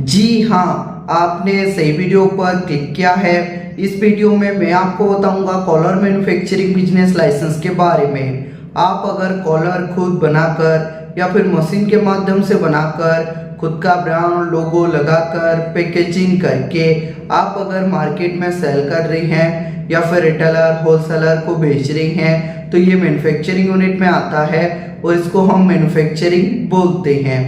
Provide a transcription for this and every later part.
जी हाँ, आपने सही वीडियो पर क्लिक किया है। इस वीडियो में मैं आपको बताऊंगा कॉलर मैन्युफैक्चरिंग बिजनेस लाइसेंस के बारे में। आप अगर कॉलर खुद बनाकर या फिर मशीन के माध्यम से बनाकर खुद का ब्रांड लोगो लगाकर पैकेजिंग करके आप अगर मार्केट में सेल कर रही हैं या फिर रिटेलर होलसेलर को बेच रही हैं तो ये मैन्युफैक्चरिंग यूनिट में आता है और इसको हम मैन्युफैक्चरिंग बोलते हैं।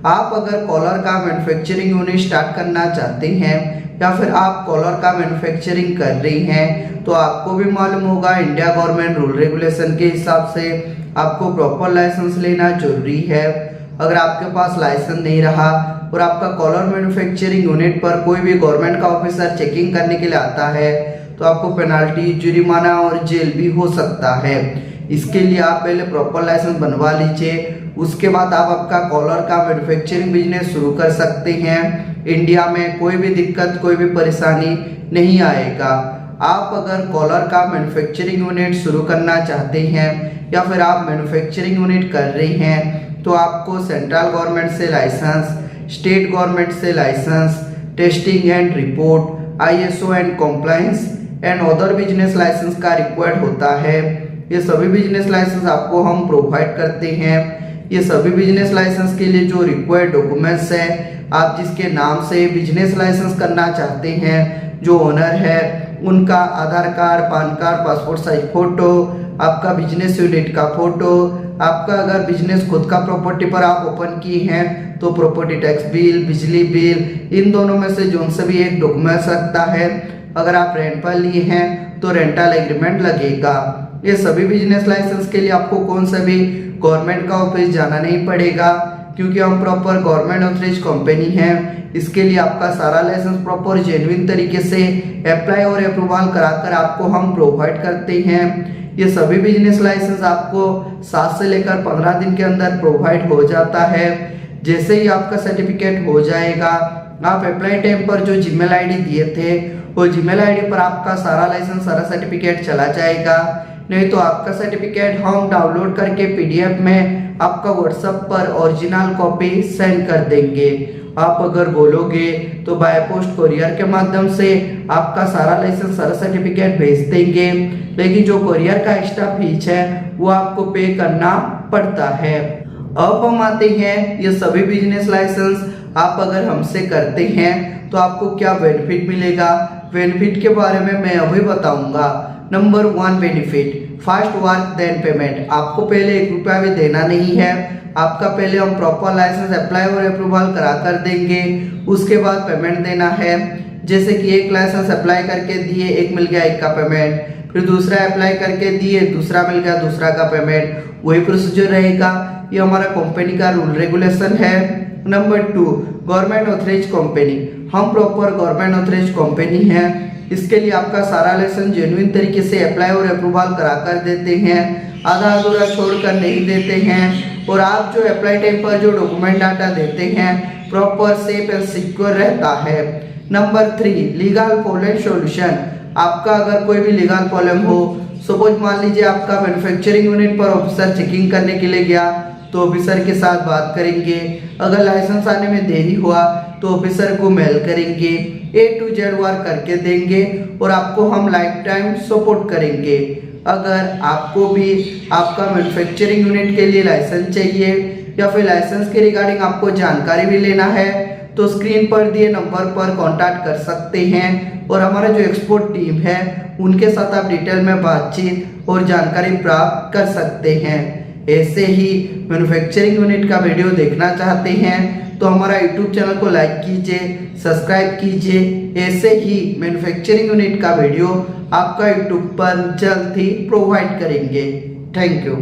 आप अगर कॉलर का मैन्युफैक्चरिंग यूनिट स्टार्ट करना चाहते हैं या फिर आप कॉलर का मैन्युफैक्चरिंग कर रही हैं तो आपको भी मालूम होगा इंडिया गवर्नमेंट रूल रेगुलेशन के हिसाब से आपको प्रॉपर लाइसेंस लेना जरूरी है। अगर आपके पास लाइसेंस नहीं रहा और आपका कॉलर मैन्युफैक्चरिंग यूनिट पर कोई भी गवर्नमेंट का ऑफिसर चेकिंग करने के लिए आता है तो आपको पेनाल्टी, जुर्माना और जेल भी हो सकता है। इसके लिए आप पहले प्रॉपर लाइसेंस बनवा लीजिए, उसके बाद आप आपका कॉलर का मैन्युफैक्चरिंग बिजनेस शुरू कर सकते हैं। इंडिया में कोई भी दिक्कत, कोई भी परेशानी नहीं आएगा। आप अगर कॉलर का मैन्युफैक्चरिंग यूनिट शुरू करना चाहते हैं या फिर आप मैन्युफैक्चरिंग यूनिट कर रही हैं तो आपको सेंट्रल गवर्नमेंट से लाइसेंस, स्टेट गवर्नमेंट से licence, testing and report, ISO and compliance and other business licence का रिक्वायर्ड होता है। ये सभी बिजनेस लाइसेंस आपको हम प्रोवाइड करते हैं। ये सभी बिजनेस लाइसेंस के लिए जो रिक्वायर्ड डॉक्यूमेंट्स है, आप जिसके नाम से बिजनेस लाइसेंस करना चाहते हैं, जो ओनर है उनका Aadhaar card, PAN card, passport size photo, आपका बिजनेस यूनिट का फोटो, आपका अगर बिजनेस खुद का प्रॉपर्टी पर आप ओपन की हैं तो प्रॉपर्टी टैक्स बिल, बिजली बिल, इन दोनों में से जो से भी एक डॉक्यूमेंट लगता है। अगर आप रेंट पर लिए हैं तो रेंटल एग्रीमेंट लगेगा। ये सभी बिजनेस लाइसेंस के लिए आपको कौन सा भी गवर्नमेंट का ऑफिस जाना नहीं पड़ेगा क्योंकि हम प्रॉपर गवर्नमेंट ऑथराइज्ड कंपनी हैं। इसके लिए आपका सारा लाइसेंस प्रॉपर जेन्युइन तरीके से अप्लाई और अप्रूवल कराकर आपको हम प्रोवाइड करते हैं। ये सभी बिजनेस लाइसेंस आपको 7 से लेकर 15 दिन के अंदर प्रोवाइड हो जाता है। जैसे ही आपका सर्टिफिकेट हो जाएगा, आप अप्लाई टाइम पर जो जीमेल आईडी दिए थे वो जीमेल आईडी पर आपका सारा लाइसेंस, सारा सर्टिफिकेट चला जाएगा। नहीं तो आपका सर्टिफिकेट हम डाउनलोड करके PDF में आपका व्हाट्सएप पर ओरिजिनल कॉपी सेंड कर देंगे। आप अगर बोलोगे तो बाय पोस्ट कोरियर के माध्यम से आपका सारा लाइसेंस, सारा सर्टिफिकेट भेज देंगे, लेकिन जो कोरियर का एक्स्ट्रा फीस है वो आपको पे करना पड़ता है। अब हम आते हैं ये सभी बिजनेस लाइसेंस आप अगर हमसे करते हैं तो आपको क्या बेनिफिट मिलेगा। बेनिफिट के बारे में मैं अभी बताऊंगा। Number 1 benefit, fast work then payment. आपको पहले 1 रुपया भी देना नहीं है। आपका पहले हम प्रॉपर लाइसेंस अप्लाई और अप्रूवल करा कर देंगे, उसके बाद पेमेंट देना है। जैसे कि एक लाइसेंस अप्लाई करके दिए, एक मिल गया, एक का पेमेंट, फिर दूसरा अप्लाई करके दिए, दूसरा मिल गया, दूसरा का पेमेंट, वही प्रोसीजर रहेगा। ये हमारा कंपनी का रूल रेगुलेशन है। Number 2 government authorised company. हम प्रॉपर गवर्नमेंट ऑथराइज्ड कंपनी है। इसके लिए आपका सारा लाइसेंस जेन्युइन तरीके से अप्लाई और अप्रूवल करा कर देते हैं, आधा अधूरा छोड़कर नहीं देते हैं। और आप जो अप्लाई टाइम पर जो डॉक्यूमेंट डाटा देते हैं प्रॉपर सेफ एंड सिक्योर रहता है। Number 3 legal problem solution. आपका अगर कोई भी लीगल प्रॉब्लम हो, सपोज मान लीजिए आपका मैन्युफैक्चरिंग यूनिट पर ऑफिसर चेकिंग करने के लिए गया तो ऑफिसर के साथ बात करेंगे। अगर लाइसेंस आने में देरी हुआ तो ऑफिसर को मेल करेंगे, A to Z वर्क करके देंगे और आपको हम लाइफ टाइम सपोर्ट करेंगे। अगर आपको भी आपका मैन्युफैक्चरिंग यूनिट के लिए लाइसेंस चाहिए या फिर लाइसेंस के रिगार्डिंग आपको जानकारी भी लेना है तो स्क्रीन पर दिए नंबर पर कांटेक्ट कर सकते हैं और हमारा जो एक्सपोर्ट टीम है उनके साथ आप डिटेल में बातचीत और जानकारी प्राप्त कर सकते हैं। ऐसे ही मैन्युफैक्चरिंग यूनिट का वीडियो देखना चाहते हैं तो हमारा YouTube चैनल को लाइक कीजिए, सब्सक्राइब कीजिए। ऐसे ही मैन्युफैक्चरिंग यूनिट का वीडियो आपका YouTube पर जल्द ही प्रोवाइड करेंगे। Thank you.